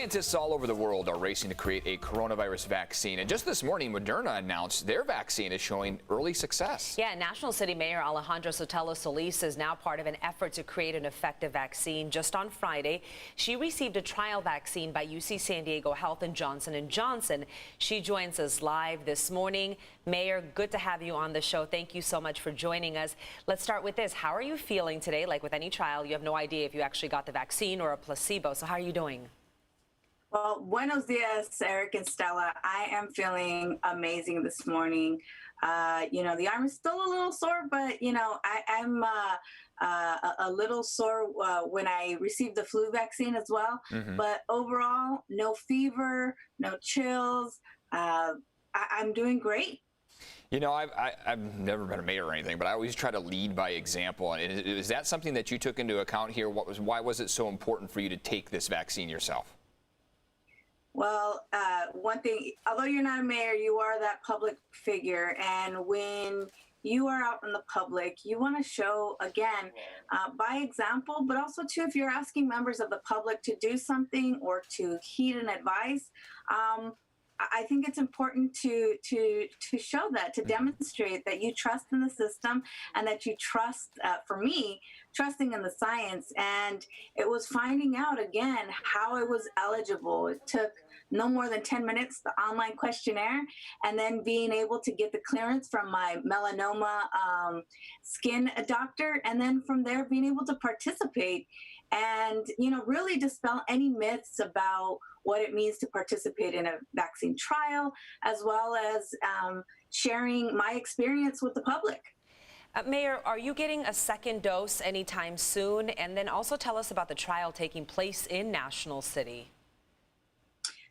Scientists all over the world are racing to create a coronavirus vaccine. And just this morning, Moderna announced their vaccine is showing early success. Yeah, National City Mayor Alejandra Sotelo-Solis is now part of an effort to create an effective vaccine. Just on Friday, she received a trial vaccine by UC San Diego Health and Johnson & Johnson. She joins us live this morning. Mayor, good to have you on the show. Thank you so much for joining us. Let's start with this. How are you feeling today? Like with any trial, you have no idea if you actually got the vaccine or a placebo. So how are you doing? Well, buenos dias, Eric and Stella. I am feeling amazing this morning. The arm is still a little sore, but, I'm a little sore when I received the flu vaccine as well. But overall, no fever, no chills. I'm doing great. You know, I've never been a mayor or anything, but I always try to lead by example. And is that something that you took into account here? Why was it so important for you to take this vaccine yourself? Well, one thing, although you're not a mayor, you are that public figure. And when you are out in the public, you want to show, again, by example, but also, too, if you're asking members of the public to do something or to heed an advice, I think it's important to show that, to demonstrate that you trust in the system and that you trust, for me, trusting in the science. And it was finding out, again, how I was eligible. It took no more than 10 minutes, the online questionnaire, and then being able to get the clearance from my melanoma skin doctor. And then from there, being able to participate and, really dispel any myths about what it means to participate in a vaccine trial, as well as sharing my experience with the public. Mayor, are you getting a second dose anytime soon? And then also tell us about the trial taking place in National City.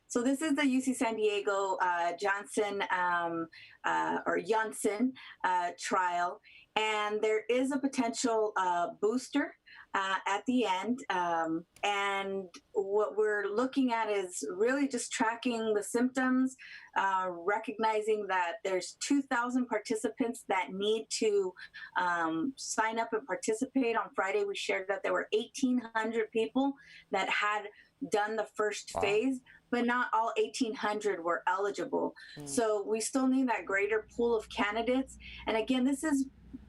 So this is the UC San Diego Janssen trial, and there is a potential booster at the end. And what we're looking at is really just tracking the symptoms, recognizing that there's 2,000 participants that need to sign up and participate. On Friday, we shared that there were 1,800 people that had done the first phase, but not all 1,800 were eligible. So we still need that greater pool of candidates. And again, this is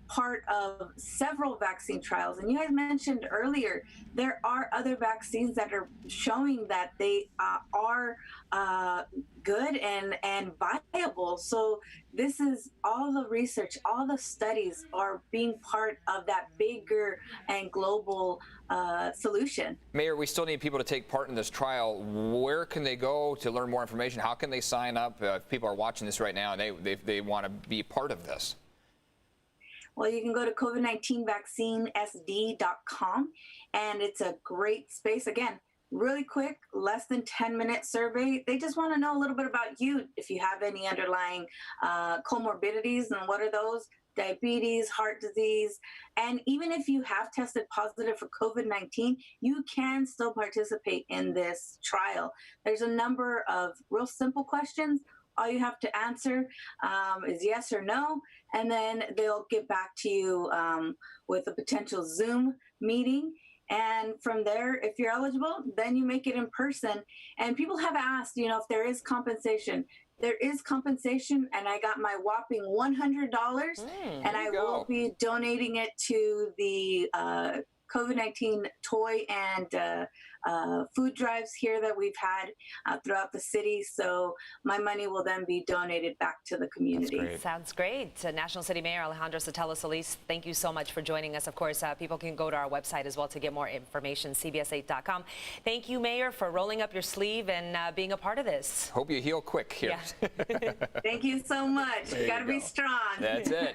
part of several vaccine trials. And you guys mentioned earlier, there are other vaccines that are showing that they are good and viable. So this is all the research, all the studies are being part of that bigger and global solution. Mayor, we still need people to take part in this trial. Where can they go to learn more information? How can they sign up if people are watching this right now and they want to be part of this? Well, you can go to COVID-19vaccinesd.com, and it's a great space. Again, really quick, less than 10-minute survey. They just want to know a little bit about you, if you have any underlying comorbidities, and what are those? Diabetes, heart disease, and even if you have tested positive for COVID-19, you can still participate in this trial. There's a number of real simple questions. All you have to answer is yes or no, and then they'll get back to you with a potential Zoom meeting. And from there, if you're eligible, then you make it in person. And people have asked, if there is compensation. There is compensation, and I got my whopping $100, and I will be donating it to the COVID-19 toy and food drives here that we've had throughout the city. So my money will then be donated back to the community. That's great. Sounds great. National City Mayor Alejandra Sotelo-Solis, thank you so much for joining us. Of course, people can go to our website as well to get more information, cbs8.com. Thank you, Mayor, for rolling up your sleeve and being a part of this. Hope you heal quick here. Yeah. Thank you so much. You got to be strong. That's it.